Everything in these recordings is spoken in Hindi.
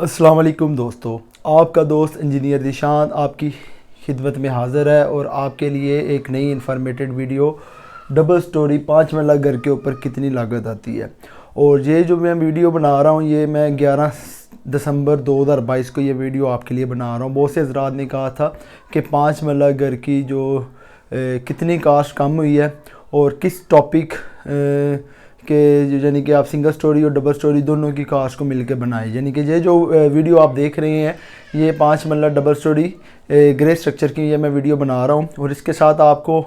अस्सलाम वालेकुम दोस्तों, आपका दोस्त इंजीनियर ज़ीशान आपकी खिदमत में हाज़िर है और आपके लिए एक नई इन्फॉर्मेटिव वीडियो डबल स्टोरी 5 मंजिला घर के ऊपर कितनी लागत आती है। और ये जो मैं वीडियो बना रहा हूँ ये मैं 11 दिसंबर 2022 को ये वीडियो आपके लिए बना रहा हूँ। बहुत से हज़रात ने कहा था कि 5 मंजिला घर की जो कितनी कास्ट कम हुई है और किस टॉपिक के यानी कि आप सिंगल स्टोरी और डबल स्टोरी दोनों की कास्ट को मिलकर बनाए। यानी कि ये जो वीडियो आप देख रहे हैं ये 5 मंजिला डबल स्टोरी ग्रे स्ट्रक्चर की ये मैं वीडियो बना रहा हूँ और इसके साथ आपको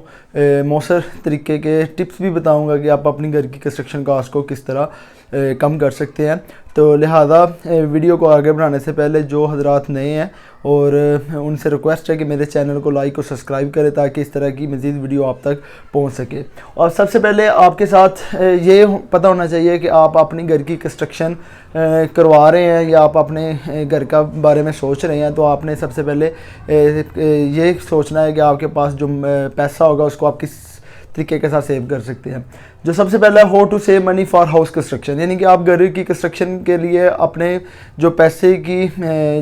मौसर तरीके के टिप्स भी बताऊँगा कि आप अपनी घर की कंस्ट्रक्शन कास्ट को किस तरह कम कर सकते हैं। तो लिहाजा वीडियो को आगे बढ़ाने से पहले जो हजरात नए हैं और उनसे रिक्वेस्ट है कि मेरे चैनल को लाइक और सब्सक्राइब करें ताकि इस तरह की मज़ीद वीडियो आप तक पहुंच सके। और सबसे पहले आपके साथ ये पता होना चाहिए कि आप अपनी घर की कंस्ट्रक्शन करवा रहे हैं या आप अपने घर का बारे में सोच रहे हैं, तो आपने सबसे पहले ये सोचना है कि आपके पास जो पैसा होगा उसको आप किस तरीके के साथ सेव कर सकते हैं। जो सबसे पहला है how to save money for house construction, यानी कि आप घर की कंस्ट्रक्शन के लिए अपने जो पैसे की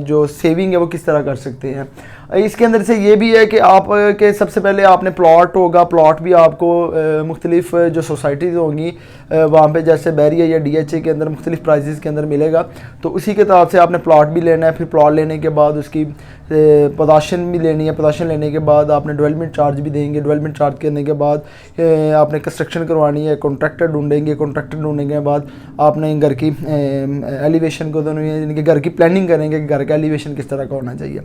जो सेविंग है वो किस तरह कर सकते हैं। इसके अंदर से ये भी है कि आप के सबसे पहले आपने प्लॉट होगा, प्लॉट भी आपको मुख्तलिफ जो सोसाइटीज़ होंगी वहाँ पे जैसे बैरिया या DHA के अंदर मुख्तलिफ प्राइजेज़ के अंदर मिलेगा, तो उसी के तरफ से आपने प्लॉट भी लेना है। फिर प्लॉट लेने के बाद उसकी पोदाशन भी लेनी है, पोदाशन लेने के बाद आपने डेवलपमेंट चार्ज भी देंगे, डेवलपमेंट चार्ज करने के बाद आपने कंस्ट्रक्शन करवानी है, कॉन्ट्रैक्टर ढूंढेंगे, कॉन्ट्रैक्टर ढूंढने के बाद आपने घर की एलिवेशन को दोनों यानी कि घर की प्लानिंग करेंगे कि घर का एलिवेशन किस तरह का होना चाहिए।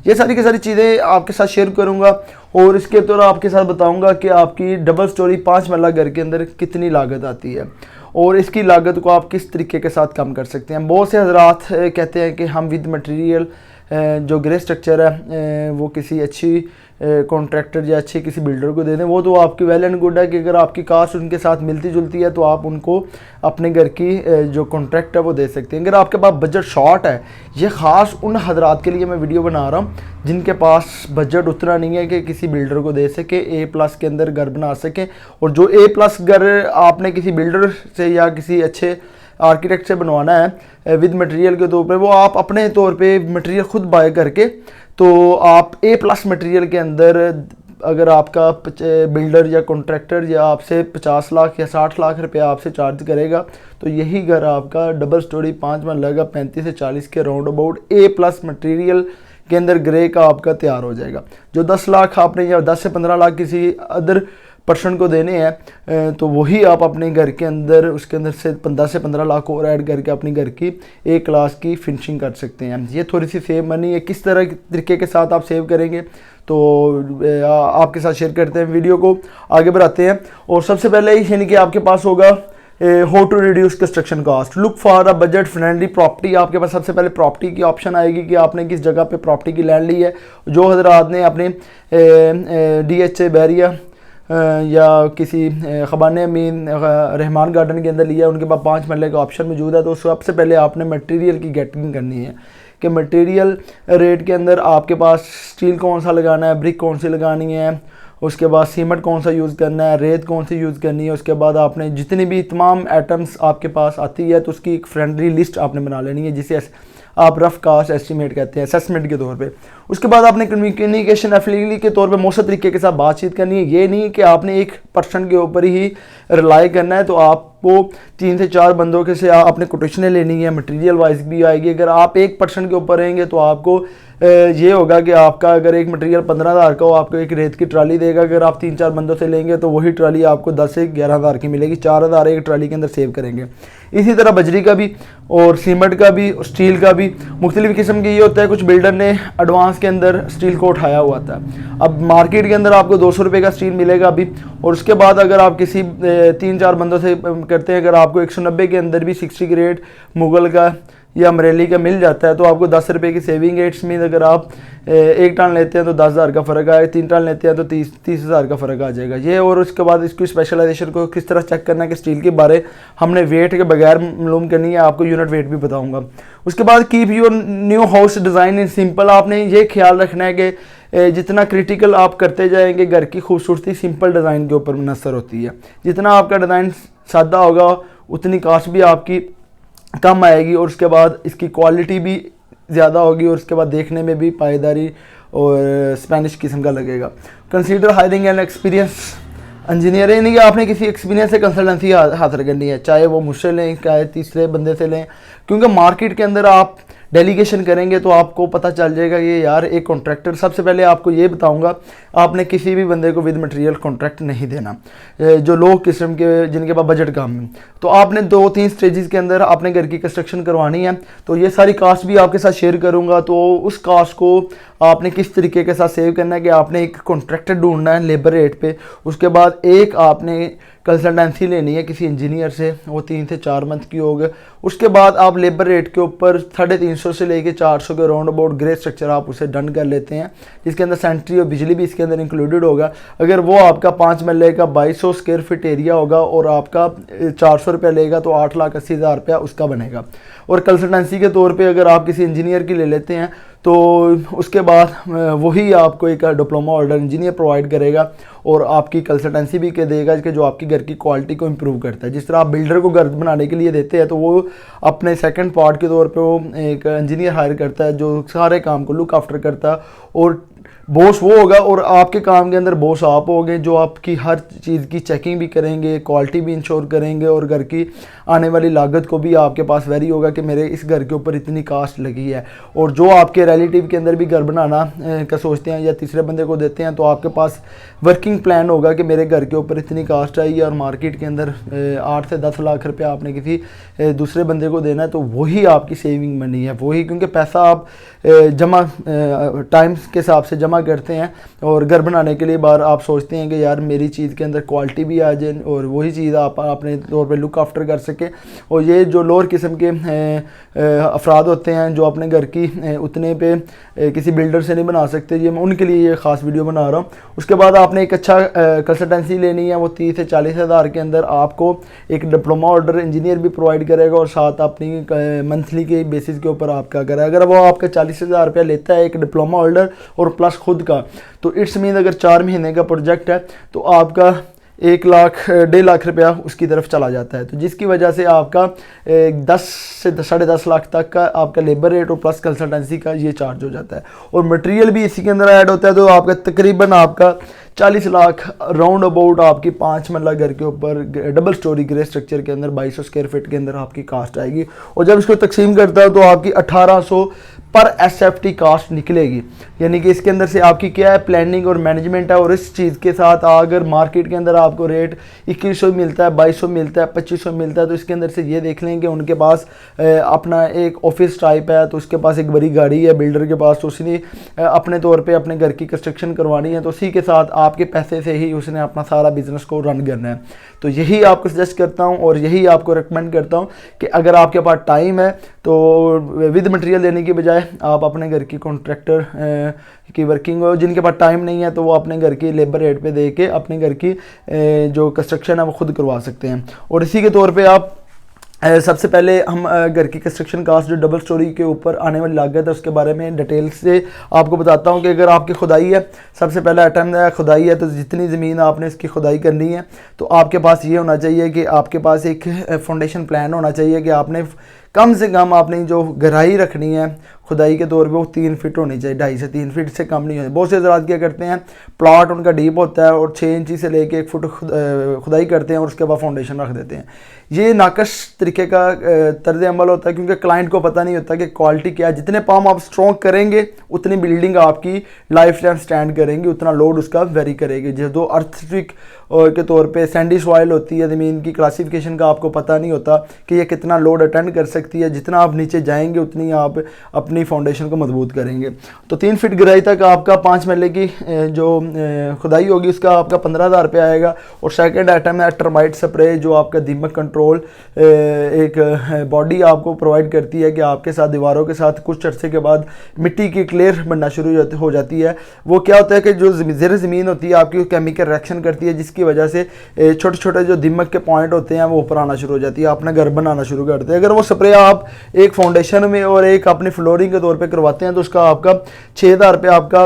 ये सारी की सारी चीज़ें आपके साथ शेयर करूँगा और इसके तौर आपके साथ बताऊँगा कि आपकी डबल स्टोरी 5 मंजिला घर के अंदर कितनी लागत आती है और इसकी लागत को आप किस तरीके के साथ कम कर सकते हैं। बहुत से हजरात कहते हैं कि हम विद मटेरियल जो ग्रे स्ट्रक्चर है वो किसी अच्छी कॉन्ट्रैक्टर या अच्छे किसी बिल्डर को दे दें, वो तो आपकी वेल एंड गुड है कि अगर आपकी कास्ट उनके साथ मिलती जुलती है तो आप उनको अपने घर की जो कॉन्ट्रैक्ट है वो दे सकते हैं। अगर आपके पास बजट शॉर्ट है, ये ख़ास उन हजरात के लिए मैं वीडियो बना रहा हूँ जिनके पास बजट उतना नहीं है कि किसी बिल्डर को दे सके, A+ के अंदर घर बना सकें। और जो A+ घर आपने किसी बिल्डर से या किसी अच्छे आर्किटेक्ट से बनवाना है विद मटेरियल के तौर पे, वो आप अपने तौर पे मटेरियल खुद बाय करके, तो आप A+ मटेरियल के अंदर अगर आपका बिल्डर या कॉन्ट्रैक्टर या आपसे 50 लाख या 60 लाख रुपया आपसे चार्ज करेगा तो यही घर आपका डबल स्टोरी 5 मंजिला का 35 से 40 के राउंड अबाउट A+ मटेरियल के अंदर ग्रे का आपका तैयार हो जाएगा। जो 10 लाख आपने या 10 से 15 लाख किसी अदर पर्सन को देने हैं तो वही आप अपने घर के अंदर उसके अंदर से 10 से 15 लाख और ऐड करके अपनी घर की A+ की फिनिशिंग कर सकते हैं। ये थोड़ी सी सेव मनी है, किस तरह तरीके के साथ आप सेव करेंगे तो आपके साथ शेयर करते हैं, वीडियो को आगे बढ़ाते हैं। और सबसे पहले यानी कि आपके पास होगा how to reduce construction cost, look for a budget friendly property. आपके पास सबसे पहले प्रॉपर्टी की ऑप्शन आएगी कि आपने किस जगह पे प्रॉपर्टी की लैंड ली है। जो हजरात ने अपने DHA बैरिया या किसी खबाने में रहमान गार्डन के अंदर लिया है, उनके पास 5 मंजिले का ऑप्शन मौजूद है, तो सबसे पहले आपने मटेरियल की गेटिंग करनी है कि मटेरियल रेट के अंदर आपके पास स्टील कौन सा लगाना है, ब्रिक कौन सी लगानी है, उसके बाद सीमेंट कौन सा यूज़ करना है, रेत कौन सी यूज़ करनी है। उसके बाद आपने जितनी भी तमाम आइटम्स आपके पास आती है तो उसकी एक फ्रेंडली लिस्ट आपने बना लेनी है जिसे आप रफ कास्ट एस्टीमेट कहते हैं असेसमेंट के तौर पे। उसके बाद आपने कम्युनिकेशन एफिलिटी के तौर पे मौसर तरीके के साथ बातचीत करनी है। ये नहीं कि आपने एक पर्सन के ऊपर ही रिलाई करना है, तो आपको 3 से 4 बंदों के से आपने कोटेशनें लेनी है, मटेरियल वाइज भी आएगी। अगर आप एक पर्सन के ऊपर रहेंगे तो आपको ये होगा कि आपका अगर एक मटेरियल 15,000 का हो आपको एक रेत की ट्राली देगा, अगर आप 3-4 बंदों से लेंगे तो वही ट्राली आपको 10 से 11,000 की मिलेगी, 4,000 एक ट्राली के अंदर सेव करेंगे। इसी तरह बजरी का भी और सीमेंट का भी और स्टील का भी मुख्तलिफ किस्म की ये होता है। कुछ बिल्डर ने एडवांस के अंदर स्टील को उठाया हुआ था, अब मार्केट के अंदर आपको 200 रुपये का स्टील मिलेगा अभी। और उसके बाद अगर आप किसी 3-4 बंदों से करते हैं, अगर आपको 190 के अंदर भी 60 ग्रेड मुगल का या अमरेली का मिल जाता है तो आपको 10 रुपये की सेविंग है। इट्स मीन अगर आप 1 टन लेते हैं तो 10,000 का फ़र्क आएगा, 3 टन लेते हैं तो 30,000 का फ़र्क आ जाएगा ये। और उसके बाद इसकी स्पेशलाइजेशन को किस तरह चेक करना है कि स्टील के बारे हमने वेट के बगैर मालूम करनी है, आपको यूनिट वेट भी बताऊँगा। उसके बाद keep your new house design in simple, आपने ये ख्याल रखना है कि जितना क्रिटिकल आप करते जाएंगे घर की खूबसूरती सिंपल डिज़ाइन के ऊपर मुनसर होती है। जितना आपका डिज़ाइन सादा होगा उतनी कास्ट भी आपकी कम आएगी और उसके बाद इसकी क्वालिटी भी ज़्यादा होगी और उसके बाद देखने में भी पायदारी और स्पेनिश किस्म का लगेगा। Consider hiring an experience engineer, यानी कि आपने किसी एक्सपीरियंस से कंसल्टेंसी हासिल करनी है, चाहे वो मुझसे लें चाहे तीसरे बंदे से लें, क्योंकि मार्केट के अंदर आप डेलीगेशन करेंगे तो आपको पता चल जाएगा कि यार एक कॉन्ट्रैक्टर, सबसे पहले आपको ये बताऊंगा, आपने किसी भी बंदे को विद मटेरियल कॉन्ट्रैक्ट नहीं देना, जो लो किस्म के जिनके पास बजट कम है। तो आपने 2-3 स्टेजेस के अंदर आपने घर की कंस्ट्रक्शन करवानी है, तो ये सारी कास्ट भी आपके साथ शेयर करूंगा। तो उस कास्ट को आपने किस तरीके के साथ सेव करना है कि आपने एक कॉन्ट्रैक्टर ढूंढना है लेबर रेट पे, उसके बाद एक आपने कंसल्टेंसी लेनी है किसी इंजीनियर से, वो 3 से 4 मंथ की होगी। उसके बाद आप लेबर रेट के ऊपर 350 से लेके 400 के राउंड अबाउट ग्रे स्ट्रक्चर आप उसे डन कर लेते हैं, जिसके अंदर सेंट्री और बिजली भी इसके अंदर इंक्लूडेड होगा। अगर वो आपका 5 मरले का 2200 स्क्वायर फीट एरिया होगा और आपका 400 रुपया लेगा तो 8,80,000 रुपया उसका बनेगा। और कंसल्टेंसी के तौर पे अगर आप किसी इंजीनियर की ले लेते हैं तो उसके बाद वही आपको एक डिप्लोमा होल्डर इंजीनियर प्रोवाइड करेगा और आपकी कंसल्टेंसी भी देगा कि जो आपकी घर की क्वालिटी को इम्प्रूव करता है। जिस तरह आप बिल्डर को घर बनाने के लिए देते हैं तो वो अपने सेकंड पार्ट के तौर पे वो एक इंजीनियर हायर करता है जो सारे काम को लुक आफ्टर करता है, और बॉस वो होगा और आपके काम के अंदर बॉस आप होगे जो आपकी हर चीज़ की चेकिंग भी करेंगे, क्वालिटी भी इंश्योर करेंगे और घर की आने वाली लागत को भी आपके पास वेरी होगा कि मेरे इस घर के ऊपर इतनी कास्ट लगी है। और जो आपके रिलेटिव के अंदर भी घर बनाना का सोचते हैं या तीसरे बंदे को देते हैं तो आपके पास वर्किंग प्लान होगा कि मेरे घर के ऊपर इतनी कास्ट आई है और मार्केट के अंदर 8 से 10 लाख रुपया आपने किसी दूसरे बंदे को देना है, तो वही आपकी सेविंग मनी है वही, क्योंकि पैसा आप जमा टाइम के हिसाब से जमा करते हैं और घर बनाने के लिए बार आप सोचते हैं कि यार मेरी चीज़ के अंदर क्वालिटी भी आ जाए और वही चीज़ आप अपने तौर पे लुक आफ्टर कर सके। और ये जो लोअर किस्म के अफराद होते हैं जो अपने घर की उतने पे किसी बिल्डर से नहीं बना सकते, ये मैं उनके लिए ये ख़ास वीडियो बना रहा हूँ। उसके बाद आपने एक अच्छा कंसल्टेंसी लेनी है, वो 30 से 40 हज़ार के अंदर आपको एक डिप्लोमा ऑर्डर इंजीनियर भी प्रोवाइड करेगा और साथ अपनी मंथली के बेसिस के ऊपर आपका करेगा। अगर वो आपका 40,000 रुपया लेता है एक डिप्लोमा होल्डर और प्लस खुद का, तो इट्स मीन अगर 4 महीने का प्रोजेक्ट है तो आपका 1 लाख 1.5 लाख रुपया उसकी तरफ चला जाता है। तो जिसकी वजह से आपका 10 से 10.5 लाख तक का आपका लेबर रेट और प्लस कंसल्टेंसी का ये चार्ज हो जाता है और मटेरियल भी इसी के अंदर ऐड होता है। तो आपका तकरीबन आपका 40 लाख राउंड अबाउट आपकी 5 मरला घर के ऊपर डबल स्टोरी ग्रे स्ट्रक्चर के अंदर 2200 स्क्वायर फीट के अंदर आपकी कास्ट आएगी। और जब इसको तकसीम करता है तो आपकी 1800 पर SFT कास्ट निकलेगी, यानी कि इसके अंदर से आपकी क्या है प्लानिंग और मैनेजमेंट है। और इस चीज़ के साथ अगर मार्केट के अंदर आपको रेट 2100 मिलता है, 2200 मिलता है, 2500 मिलता है, तो इसके अंदर से ये देख लें कि उनके पास अपना एक ऑफिस टाइप है, तो उसके पास एक बड़ी गाड़ी है बिल्डर के पास, तो उसने अपने तौर पे अपने घर की कंस्ट्रक्शन करवानी है, तो उसी के साथ आपके पैसे से ही उसने अपना सारा बिजनेस को रन करना है। तो यही आपको सजेस्ट करता हूँ और यही आपको रिकमेंड करता हूँ कि अगर आपके पास टाइम है तो विद मटेरियल देने की बजाय आप अपने घर की कॉन्ट्रैक्टर की वर्किंग हो, जिनके पास टाइम नहीं है तो वो अपने घर की लेबर रेट पे दे के अपने घर की जो कंस्ट्रक्शन है वो खुद करवा सकते हैं। और इसी के तौर पे आप सबसे पहले हम घर की कंस्ट्रक्शन कास्ट जो डबल स्टोरी के ऊपर आने वाली लागत है उसके बारे में डिटेल से आपको बताता हूं कि अगर आपकी खुदाई है, सबसे पहला आइटम है खुदाई है, तो जितनी ज़मीन आपने इसकी खुदाई करनी है तो आपके पास ये होना चाहिए कि आपके पास एक फाउंडेशन प्लान होना चाहिए कि आपने कम से कम आपने जो गहराई रखनी है खुदाई के तौर पे वो 3 फीट होनी चाहिए, 2.5 से 3 फीट से कम नहीं होनी। बहुत से हज़रात क्या करते हैं प्लॉट उनका डीप होता है और 6 इंची से लेके 1 फुट खुदाई करते हैं और उसके बाद फाउंडेशन रख देते हैं। ये नाकश तरीके का तर्ज अमल होता है क्योंकि क्लाइंट को पता नहीं होता कि क्वालिटी क्या है। जितने पाम आप स्ट्रॉन्ग करेंगे उतनी बिल्डिंग आपकी लाइफ टाइम स्टैंड करेंगी, उतना लोड उसका वेरी करेगी। जो अर्थक्वेक के तौर पे सैंडी सॉइल होती है ज़मीन की क्लासिफिकेशन का आपको पता नहीं होता कि ये कितना लोड अटेंड कर सकती है, जितना आप नीचे जाएंगे उतनी आप अपनी फाउंडेशन को मजबूत करेंगे। तो 3 फीट गहराई तक आपका 5 मरले की जो खुदाई होगी उसका आपका 15,000 रुपये आएगा। और सेकंड आइटम है टर्माइट स्प्रे जो आपका दीमक कंट्रोल एक बॉडी आपको प्रोवाइड करती है कि आपके साथ दीवारों के साथ कुछ अरसे के बाद मिट्टी की क्लियर बनना शुरू हो जाती है। वो क्या होता है कि जो ज़ेर ज़मीन होती है आपकी केमिकल रिएक्शन करती है जिसकी वजह से छोटे छोटे जो दीमक के पॉइंट होते हैं वो ऊपर आना शुरू हो जाती है, अपना घर बनाना शुरू करते हैं। अगर वो स्प्रे आप एक फाउंडेशन में और एक अपनी फ्लोरिंग के तौर पे करवाते हैं तो उसका आपका 6,000 रुपये आपका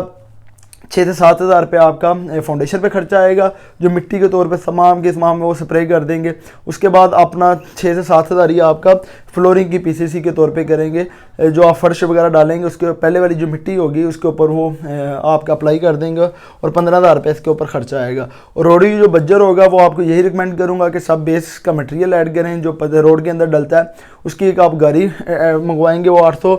6 से 7 हज़ार रुपये आपका फाउंडेशन पे खर्चा आएगा, जो मिट्टी के तौर पे तमाम के तमाम वो स्प्रे कर देंगे। उसके बाद अपना 6 से 7 हज़ार ही आपका फ्लोरिंग की पीसीसी के तौर पे करेंगे। जो आप फर्श वगैरह डालेंगे उसके पहले वाली जो मिट्टी होगी उसके ऊपर वो आपका अप्लाई कर देंगे और 15 हज़ार रुपये इसके ऊपर खर्चा आएगा। और रोड जो बज्जर होगा वो आपको यही रिकमेंड करूँगा कि सब बेस का मटेरियल ऐड करें जो रोड के अंदर डलता है। उसकी एक आप गाड़ी मंगवाएंगे, वो 800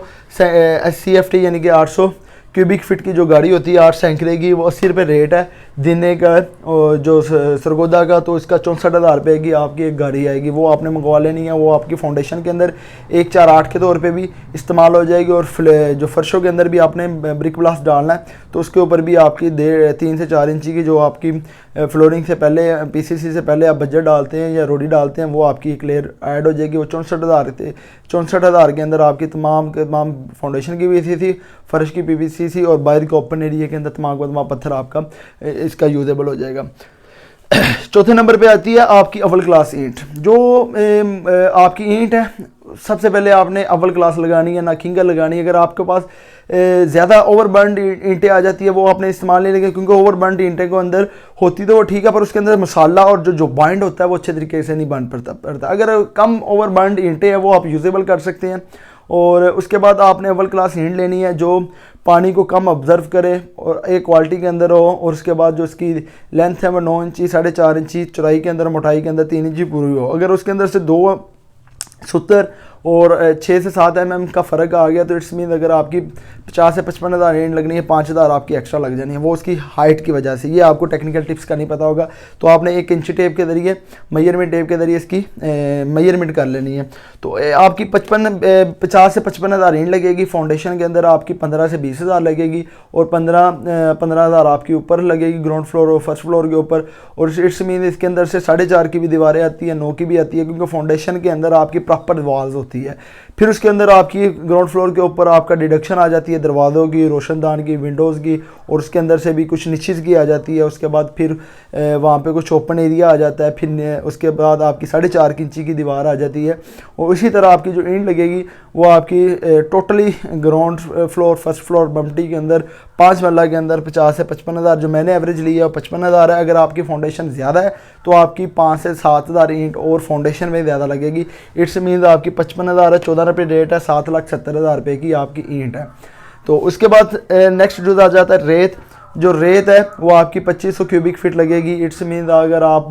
CFT यानी कि 800 क्यूबिक फिट की जो गाड़ी होती है 8 सैंकड़े की, वो 80 रुपये रेट है दिने का। और जो सरगोदा का तो इसका 64 हज़ार रुपये की आपकी एक गाड़ी आएगी, वो आपने मंगवा लेनी है। वो आपकी फाउंडेशन के अंदर 148 के तौर पे भी इस्तेमाल हो जाएगी। और जो फर्शों के अंदर भी आपने ब्रिक ब्लास्ट डालना है तो उसके ऊपर भी आपकी 3 से 4 इंची की जो आपकी फ्लोरिंग से पहले पीसीसी से पहले आप बजट डालते हैं या रोडी डालते हैं वो आपकी एक लेयर ऐड हो जाएगी। वो 64 हज़ार के अंदर आपकी तमाम फाउंडेशन की पीसीसी, फर्श की पीसीसी और बाहर के ओपन एरिया के अंदर तमाम पत्थर आपका इसका यूजेबल हो जाएगा। चौथे नंबर पे आती है आपकी अव्वल क्लास ईंट। जो आपकी ईंट है सबसे पहले आपने अव्वल क्लास लगानी है, ना खिंगा लगानी है। अगर आपके पास ज़्यादा ओवरबर्न्ड ईंटें आ जाती है वो आपने इस्तेमाल नहीं लेंगे, क्योंकि ओवरबर्न्ड ईंटें को अंदर होती तो वो ठीक है पर उसके अंदर मसाला और जो बाइंड होता है वो अच्छे तरीके से नहीं बाइंड पड़ता। अगर कम ओवरबर्न्ड ईंटें हैं वो आप यूजेबल कर सकते हैं। और उसके बाद आपने अव्वल क्लास ईंट लेनी है जो पानी को कम ऑब्जर्व करे और एक क्वालिटी के अंदर हो। और उसके बाद जो इसकी लेंथ है वो 9 इंची 4.5 इंची, चौड़ाई के अंदर मोटाई के अंदर 3 इंची पूरी हो। अगर उसके अंदर से 2 70 और 6 से 7 mm का फ़र्क आ गया तो इट्स मीन अगर आपकी 50 से 55 हज़ार ईंट लगनी है 5 हज़ार आपकी एक्स्ट्रा लग जानी है, वो उसकी हाइट की वजह से। ये आपको टेक्निकल टिप्स का नहीं पता होगा तो आपने 1 इंची टेप के ज़रिए मेजरमेंट टेप के ज़रिए इसकी मेजरमेंट कर लेनी है। तो आपकी 50 से 55 हज़ार ईंट लगेगी। फाउंडेशन के अंदर आपकी 15 से 20 हज़ार लगेगी और 15 हज़ार आपकी ऊपर लगेगी ग्राउंड फ्लोर और फर्स्ट फ्लोर के ऊपर। और इट्स मीन इसके अंदर से 4.5 की भी दीवारें आती है, 9 की भी आती है, क्योंकि फाउंडेशन के अंदर आपकी प्रॉपर वॉल्स होती है। फिर उसके अंदर आपकी ग्राउंड फ्लोर के ऊपर आपका डिडक्शन आ जाती है दरवाज़ों की, रोशनदान की, विंडोज़ की, और उसके अंदर से भी कुछ निचेज़ की आ जाती है। उसके बाद फिर वहाँ पे कुछ ओपन एरिया आ जाता है। फिर उसके बाद आपकी 4.5 इंची की दीवार आ जाती है। और इसी तरह आपकी जो ईंट लगेगी वो आपकी totally ground floor first floor बम्पटी के अंदर 5 मरला के अंदर 50 से 55 हज़ार जो मैंने एवरेज लिया है 55 हज़ार है। अगर आपकी फाउंडेशन ज़्यादा है तो आपकी 5 से 7 हज़ार ईंट और फाउंडेशन में ज़्यादा लगेगी। इट्स मीन्स आपकी 55 हज़ार है, 14 रुपये रेट है, 7,70,000 रुपये की आपकी ईंट है। तो उसके बाद नेक्स्ट जो आ जाता है रेत। जो रेत है वो आपकी 2500 क्यूबिक फिट लगेगी। इट्स मीन्स अगर आप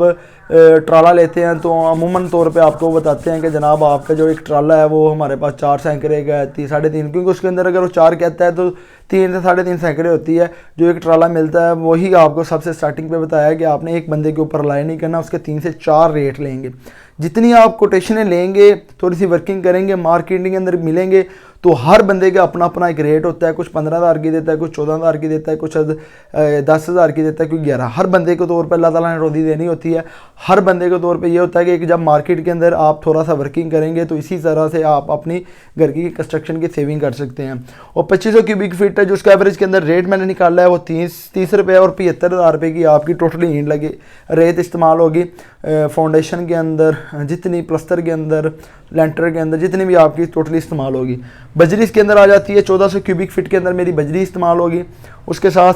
ट्राला लेते हैं तो अमूमन तौर पे आपको बताते हैं कि जनाब आपका जो एक ट्राला है वो हमारे पास 4 सैकड़े का है, 3.5, क्योंकि उसके अंदर अगर वो 4 कहता है तो 3 से 3.5 सैकड़े होती है। जो एक ट्राला मिलता है वही आपको सबसे स्टार्टिंग पे बताया है कि आपने एक बंदे के ऊपर रिलाई नहीं करना, उसके 3 से 4 रेट लेंगे। जितनी आप कोटेशनें लेंगे, थोड़ी सी वर्किंग करेंगे, मार्केटिंग के अंदर मिलेंगे तो हर बंदे का अपना अपना एक रेट होता है। कुछ 15 हज़ार की देता है, कुछ 14 हज़ार की देता है, कुछ 10 हज़ार की देता है, कोई 11। हर बंदे के तौर पर अल्लाह ताला ने रोज़ी देनी होती है। हर बंदे के तौर पे ये होता है कि जब मार्केट के अंदर आप थोड़ा सा वर्किंग करेंगे तो इसी तरह से आप अपनी घर की कंस्ट्रक्शन की सेविंग कर सकते हैं। और 2500 क्यूबिक फीट है जो उसका एवरेज के अंदर रेट मैंने निकाला है वो 30 रुपये और 75 हज़ार रुपये की आपकी टोटली ईंट लगे रेत इस्तेमाल होगी। फाउंडेशन के अंदर जितनी, प्लस्तर के अंदर, लेंटर के अंदर जितनी भी आपकी टोटली इस्तेमाल होगी। बजरी इसके अंदर आ जाती है 1400 क्यूबिक फिट के अंदर मेरी बजरी इस्तेमाल होगी। उसके साथ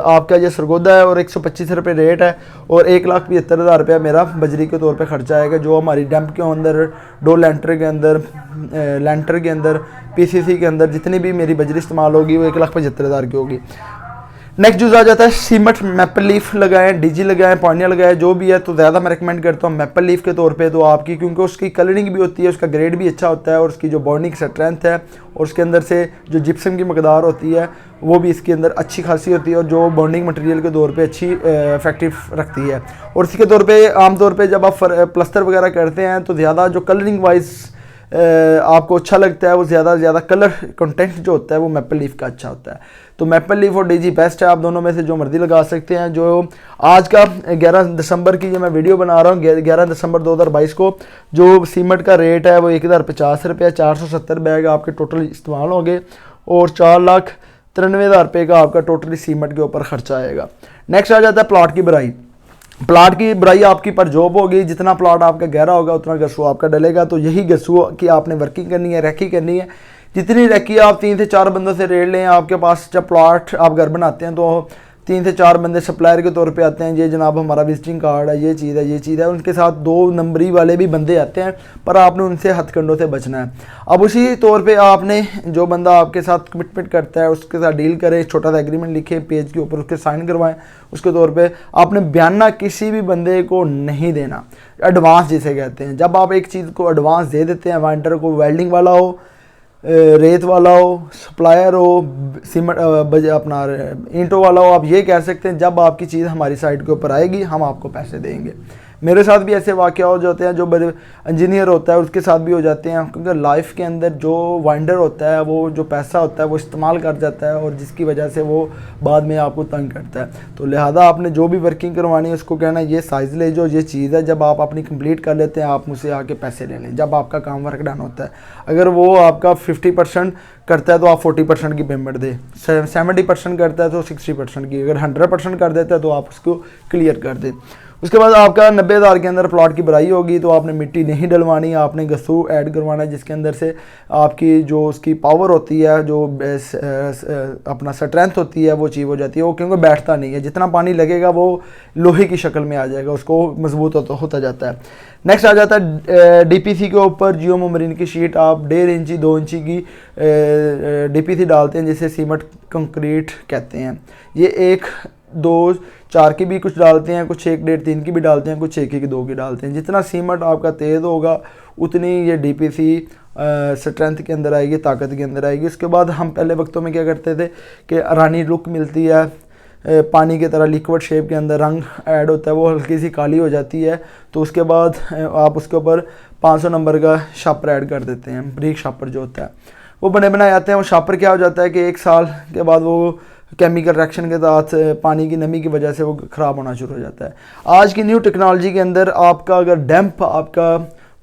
आपका ये सरगोदा है और 125 रुपये रेट है और 1,75,000 रुपया मेरा बजरी के तौर पे खर्चा आएगा। जो हमारी डैम्प के अंदर, डो लेंटर के अंदर, पीसीसी के अंदर जितनी भी मेरी बजरी इस्तेमाल होगी वो 1,75,000 की होगी। नेक्स्ट यूज़ आ जाता है सीमेंट। मैपल लीफ लगाएं, डीजी लगाएं, पानिया लगाएं, जो भी है तो ज़्यादा मैं रिकमेंड करता हूँ मैपल लीफ के तौर पे। तो आपकी क्योंकि उसकी कलरिंग भी होती है, उसका ग्रेड भी अच्छा होता है और उसकी जो बॉन्डिंग स्ट्रेंथ है और उसके अंदर से जो जिप्सम की मकदार होती है वो भी इसके अंदर अच्छी खासी होती है और जो बॉन्डिंग मटेरियल के तौर पे अच्छी इफेक्टिव रखती है। और इसके तौर पे आमतौर पे जब आप प्लस्तर वगैरह करते हैं तो ज़्यादा जो कलरिंग वाइज आपको अच्छा लगता है वो ज़्यादा कलर कंटेंट जो होता है वो मैपल लीफ का अच्छा होता है। तो मैपल लीफ और डीजी बेस्ट है, आप दोनों में से जो मर्जी लगा सकते हैं। जो आज का 11 दिसंबर की जो मैं वीडियो बना रहा हूँ 11 दिसंबर 2022 को, जो सीमेंट का रेट है वो 1,050 रुपये, 470 बैग आपके टोटल इस्तेमाल होंगे और 4,93,000 रुपये का आपका टोटली सीमेंट के ऊपर खर्चा आएगा। नेक्स्ट आ जाता है प्लाट की भराई। प्लाट की भराई आपकी पर जॉब होगी, जितना प्लाट आपका गहरा होगा उतना गसू आपका डलेगा। तो यही गसू की आपने वर्किंग करनी है, रैकी करनी है। जितनी रैकी आप 3 से 4 बंदों से रेट लें, आपके पास जब प्लाट आप घर बनाते हैं तो 3 से 4 बंदे सप्लायर के तौर पे आते हैं, ये जनाब हमारा विजिटिंग कार्ड है, ये चीज़ है, उनके साथ 2 नंबरी वाले भी बंदे आते हैं, पर आपने उनसे हथकंडों से बचना है। अब उसी तौर पे आपने जो बंदा आपके साथ कमिटमेंट करता है उसके साथ डील करें, छोटा सा एग्रीमेंट लिखे पेज के ऊपर, उसके साइन करवाएं। उसके तौर पे आपने बयाना किसी भी बंदे को नहीं देना, एडवांस जिसे कहते हैं। जब आप एक चीज़ को एडवांस दे देते हैं, वेंडर को वेल्डिंग वाला हो, रेत वाला हो, सप्लायर हो, सीमेंट अपना ईंटों वाला हो, आप ये कह सकते हैं जब आपकी चीज़ हमारी साइट के ऊपर आएगी हम आपको पैसे देंगे। मेरे साथ भी ऐसे वाक़या हो जाते हैं, जो बड़े इंजीनियर होता है उसके साथ भी हो जाते हैं, क्योंकि लाइफ के अंदर जो वेंडर होता है वो जो पैसा होता है वो इस्तेमाल कर जाता है, और जिसकी वजह से वो बाद में आपको तंग करता है। तो लिहाजा आपने जो भी वर्किंग करवानी है उसको कहना ये साइज़ ले जो, ये चीज़ है, जब आप अपनी कंप्लीट कर लेते हैं आप मुझसे आके पैसे ले लें जब आपका काम वर्क डन होता है। अगर वो आपका 50% करता है तो आप 40% की पेमेंट दें, 70% करता है तो 60% की, अगर 100% कर देता है तो आप उसको क्लियर कर दें। उसके बाद आपका 90,000 के अंदर प्लॉट की भराई होगी, तो आपने मिट्टी नहीं डलवानी, आपने गस्सू ऐड करवाना है जिसके अंदर से आपकी जो उसकी पावर होती है, जो अपना स्ट्रेंथ होती है वो अचीव हो जाती है। वो क्योंकि बैठता नहीं है, जितना पानी लगेगा वो लोहे की शक्ल में आ जाएगा, उसको मजबूत होता जाता है। नेक्स्ट आ जाता है DPC के ऊपर जियोमो मरीन की शीट। आप 1.5 इंची 2 इंची की DPC डालते हैं जिसे सीमेंट कंक्रीट कहते हैं। ये 1, 2, 4 की भी कुछ डालते हैं, कुछ 1, 1.5, 3 की भी डालते हैं, कुछ 1, 1, 2 की डालते हैं। जितना सीमेंट आपका तेज़ होगा उतनी ये DPC स्ट्रेंथ के अंदर आएगी, ताकत के अंदर आएगी। उसके बाद हम पहले वक्तों में क्या करते थे कि रानी लुक मिलती है, पानी की तरह लिक्विड शेप के अंदर रंग ऐड होता है, वो हल्की सी काली हो जाती है, तो उसके बाद आप उसके ऊपर 500 नंबर का शापर ऐड कर देते हैं, ब्रिक शापर जो होता है वो बने बनाए आते हैं। वो शापर क्या हो जाता है कि 1 साल के बाद वो केमिकल रिएक्शन के साथ पानी की नमी की वजह से वो ख़राब होना शुरू हो जाता है। आज की न्यू टेक्नोलॉजी के अंदर आपका अगर डैम्प आपका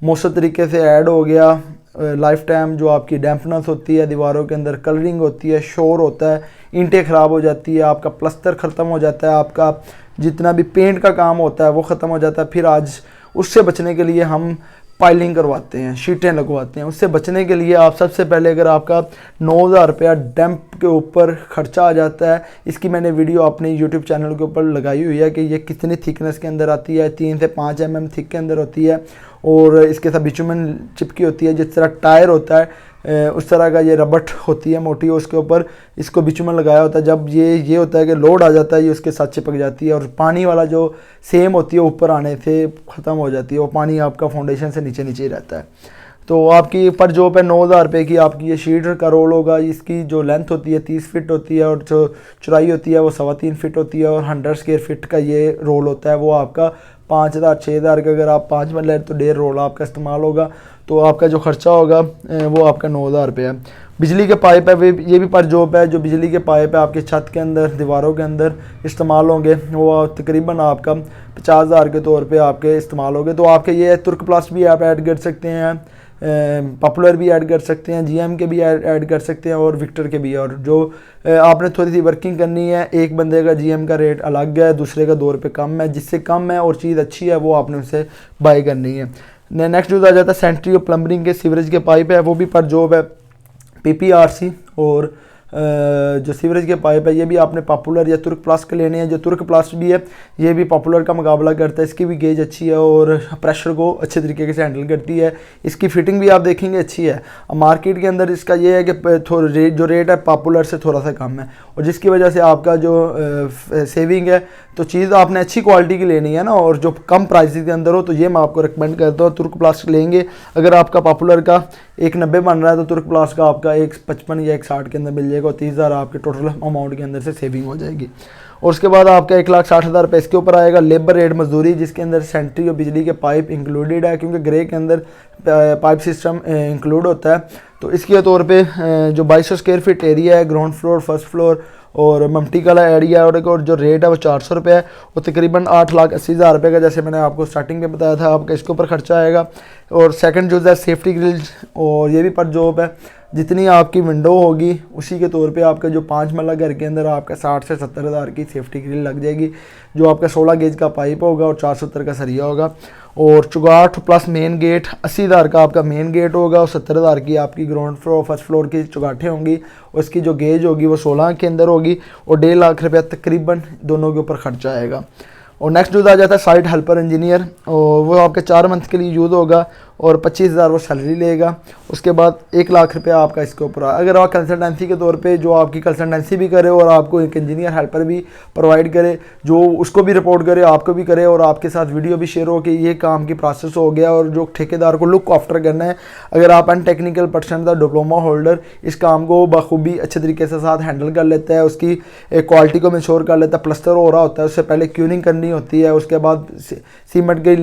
मौसम तरीके से ऐड हो गया, लाइफ टाइम जो आपकी डैम्पनेस होती है, दीवारों के अंदर कलरिंग होती है, शोर होता है, ईंटें ख़राब हो जाती है, आपका प्लस्तर ख़त्म हो जाता है, आपका जितना भी पेंट का काम होता है वो ख़त्म हो जाता है। फिर आज उससे बचने के लिए हम पाइलिंग करवाते हैं, शीटें लगवाते हैं। उससे बचने के लिए आप सबसे पहले अगर आपका 9,000 रुपया डैम्प के ऊपर खर्चा आ जाता है, इसकी मैंने वीडियो अपने YouTube चैनल के ऊपर लगाई हुई है कि ये कितनी थिकनेस के अंदर आती है, 3 से 5 mm थिक के अंदर होती है, और इसके साथ बिचुमन चिपकी होती है। जिस तरह टायर होता है उस तरह का ये रबट होती है मोटी, उसके ऊपर इसको बिचुमन लगाया होता है। जब ये होता है कि लोड आ जाता है ये उसके साथ चिपक जाती है, और पानी वाला जो सेम होती है ऊपर आने से ख़त्म हो जाती है, वो पानी आपका फाउंडेशन से नीचे नीचे ही रहता है। तो आपकी पर जॉब है 9,000 रुपये की आपकी ये शीट का रोल होगा। इसकी जो लेंथ होती है 30 फीट होती है, और जो चौड़ाई होती है वो 3.25 फीट होती है, और 100 स्क्वायर फीट का ये रोल होता है। वो आपका 5,000 6,000 का, अगर आप 5 मरले तो 1.5 रोल आपका इस्तेमाल होगा, तो आपका जो खर्चा होगा वो आपका 9,000 रुपये है। बिजली के पाइप है, ये भी पर जॉब है। जो बिजली के पाइप है आपके छत के अंदर, दीवारों के अंदर इस्तेमाल होंगे, वो तकरीबन आपका 50,000 के तौर पे आपके इस्तेमाल होंगे। तो आपके ये तुर्क प्लास्ट भी आप ऐड कर सकते हैं, पॉपुलर भी ऐड कर सकते हैं, GM के भी ऐड कर सकते हैं, और विक्टर के भी। और जो आपने थोड़ी सी वर्किंग करनी है, एक बंदे का GM का रेट अलग है, दूसरे का 2 रुपये कम है, जिससे कम है और चीज़ अच्छी है वो आपने उससे बाई करनी है। नेक्स्ट यूज़ आ जाता है सेंट्री और प्लम्बरिंग के सीवरेज के पाइप है, वो भी पर जॉब है PPRC। और जो सीवरेज के पाइप है ये भी आपने पॉपुलर या तुर्क प्लास्ट के लेने हैं। जो तुर्क प्लास्ट भी है ये भी पॉपुलर का मुकाबला करता है, इसकी भी गेज अच्छी है और प्रेशर को अच्छे तरीके से हैंडल करती है। इसकी फिटिंग भी आप देखेंगे अच्छी है। मार्केट के अंदर इसका ये है कि जो रेट है पॉपुलर से थोड़ा सा कम है, और जिसकी वजह से आपका जो सेविंग है, तो चीज़ आपने अच्छी क्वालिटी की लेनी है ना, और जो कम प्राइस के अंदर हो, तो ये मैं आपको रिकमेंड करता हूँ तुर्क प्लास्ट लेंगे। अगर आपका पॉपुलर का 190 बन रहा है तो तुर्क प्लास्ट का आपका 155 या 160 के अंदर मिल जाएगा, और 30,000 आपके टोटल अमाउंट के अंदर से सेविंग हो जाएगी। और उसके बाद आपका 1,60,000 रुपये इसके ऊपर आएगा लेबर रेट मजदूरी, जिसके अंदर सेंट्री और बिजली के पाइप इंक्लूडेड है, क्योंकि ग्रे के अंदर पाइप सिस्टम इंक्लूड होता है। तो इसके तौर पे जो 2200 स्क्वायर फीट एरिया है, ग्राउंड फ्लोर, फर्स्ट फ्लोर और ममटी वाला एरिया, और जो रेट है वो 400 रुपये है, वो तकरीबन 8,80,000 रुपये का, जैसे मैंने आपको स्टार्टिंग में बताया था, आपका इसके ऊपर खर्चा आएगा। और सेकंड जो है सेफ्टी ग्रिल, और ये भी पर जॉब है। जितनी आपकी विंडो होगी उसी के तौर पे आपका जो 5 मरला घर के अंदर आपका 60 से 70,000 की सेफ्टी ग्रिल लग जाएगी, जो आपका 16 गेज का पाइप होगा और 470 का सरिया होगा। और 64 प्लस मेन गेट, 80,000 का आपका मेन गेट होगा और 70,000 की आपकी ग्राउंड फ्लोर फर्स्ट फ्लोर की चौगाठें होंगी। उसकी जो गेज होगी वो 16 के अंदर होगी और 1.5 लाख रुपया तकरीबन दोनों के ऊपर खर्चा आएगा। और नेक्स्ट यूज़ आ जाता है साइट हेल्पर इंजीनियर, और वो आपके 4 मंथ के लिए यूज़ होगा और 25,000 वो सैलरी लेगा। उसके बाद 1 लाख रुपया आपका इसके ऊपर अगर आप कंसल्टेंसी के तौर पे जो आपकी कंसल्टेंसी भी करे और आपको एक इंजीनियर हेल्पर भी प्रोवाइड करे, जो उसको भी रिपोर्ट करे, आपको भी करे और आपके साथ वीडियो भी शेयर हो कि ये काम की प्रोसेस हो गया। और जो ठेकेदार को लुक आफ्टर करना है, अगर आप अनटेक्निकल पर्सन का डिप्लोमा होल्डर इस काम को बखूबी अच्छे तरीके से साथ हैंडल कर लेता है, उसकी क्वालिटी को इंश्योर कर लेता है, प्लस्तर हो रहा होता है, उससे पहले क्यूनिंग करनी होती है, उसके बाद सीमेंट की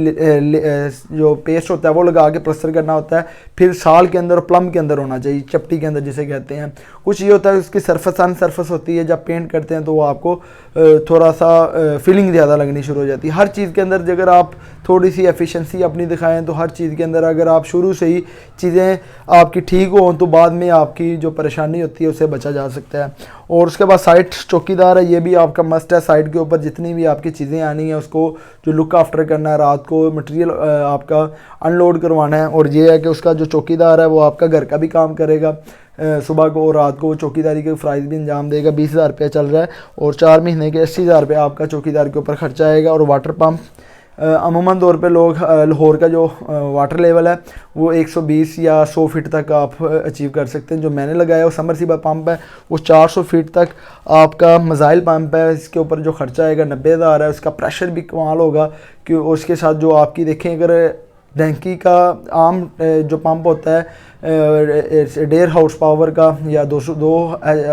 जो पेस्ट होता है वो लगा के प्लस्तर करना होता है, फिर साल के अंदर प्लम के अंदर होना चाहिए, चपटी के अंदर जिसे कहते हैं। कुछ ये होता है उसकी सरफेस अन सरफेस होती है, जब पेंट करते हैं तो वो आपको थोड़ा सा फीलिंग ज़्यादा लगनी शुरू हो जाती है। हर चीज़ के अंदर अगर आप थोड़ी सी एफिशिएंसी अपनी दिखाएं तो हर चीज़ के अंदर अगर आप शुरू से ही चीज़ें आपकी ठीक हो तो बाद में आपकी जो परेशानी होती है उससे बचा जा सकता है। और उसके बाद साइट चौकीदार है, ये भी आपका मस्ट है। साइट के ऊपर जितनी भी आपकी चीज़ें आनी है उसको जो लुक आफ्टर करना है, रात को मटेरियल आपका अनलोड करवाना है। और ये है कि उसका जो चौकीदार है वो आपका घर का भी काम करेगा सुबह को और रात को, वो चौकीदारी के फ़राइज़ भी अंजाम देगा। 20,000 रुपया चल रहा है और 4 महीने के 80,000 रुपया आपका चौकीदार के ऊपर खर्चा आएगा। और वाटर पम्प अमूमन तौर पे लोग लाहौर का जो वाटर लेवल है वो 120 या 100 फीट तक आप अचीव कर सकते हैं। जो मैंने लगाया वो समरसीबल पंप है, वो 400 फीट तक आपका मज़ाइल पंप है। इसके ऊपर जो खर्चा आएगा 90,000 है। उसका प्रेशर भी कमाल होगा कि उसके साथ जो आपकी देखें, अगर डैंकी का आम जो पंप होता है 1.5 हाउस पावर का या 202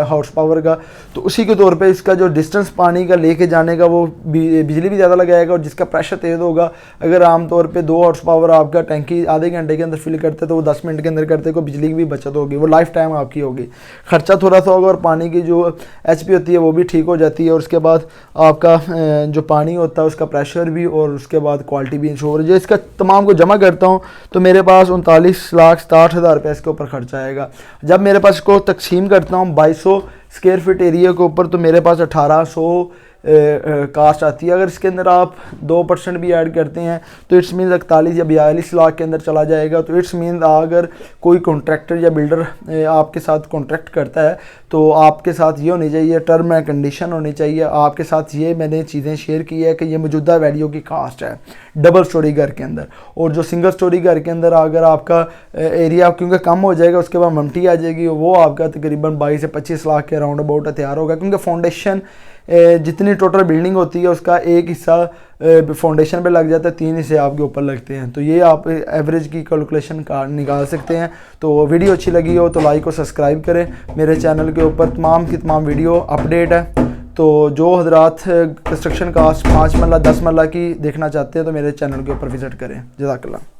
हाउस पावर का, तो उसी के तौर पे इसका जो डिस्टेंस पानी का लेके जाने का वो बिजली भी ज़्यादा लगाएगा और जिसका प्रेशर तेज़ होगा। अगर आम तौर पे 2 हाउस पावर आपका टैंकी आधे घंटे के अंदर फिल करते तो वो 10 मिनट के अंदर करते, को बिजली की भी बचत होगी, वो लाइफ टाइम आपकी होगी। खर्चा थोड़ा सा होगा और पानी की जो HP होती है वो भी ठीक हो जाती है। और उसके बाद आपका जो पानी होता है उसका प्रेशर भी और उसके बाद क्वालिटी भी इंश्योर। जो इसका तमाम को जमा करता हूँ तो मेरे पास 39,60,000 रुपये इसके ऊपर खर्चा आएगा। जब मेरे पास इसको तकसीम करता हूँ 2200 स्क्वायर फीट एरिया के ऊपर तो मेरे पास 1800 कास्ट आती है। अगर इसके अंदर आप 2% भी ऐड करते हैं तो इट्स मीन 41 या 42 लाख के अंदर चला जाएगा। तो इट्स मीन अगर कोई कॉन्ट्रैक्टर या बिल्डर आपके साथ कॉन्ट्रैक्ट करता है तो आपके साथ ये होनी चाहिए, टर्म एंड कंडीशन होनी चाहिए आपके साथ। ये मैंने चीज़ें शेयर की है कि ये मौजूदा वैल्यू की कास्ट है डबल स्टोरी घर के अंदर। और जो सिंगल स्टोरी घर के अंदर अगर आपका एरिया क्योंकि कम हो जाएगा, उसके बाद ममटी आ जाएगी, वो आपका तकरीबन 22 से 25 लाख के राउंड अबाउट तैयार होगा। क्योंकि फाउंडेशन जितनी टोटल बिल्डिंग होती है उसका एक हिस्सा फाउंडेशन पे लग जाता है, 3 हिस्से आपके ऊपर लगते हैं। तो ये आप एवरेज की कैलकुलेशन निकाल सकते हैं। तो वीडियो अच्छी लगी हो तो लाइक और सब्सक्राइब करें। मेरे चैनल के ऊपर तमाम की तमाम वीडियो अपडेट है। तो जो हजरात कंस्ट्रक्शन कास्ट 5 मरला 10 मरला की देखना चाहते हैं तो मेरे चैनल के ऊपर विज़िट करें। जज़ाकल्लाह।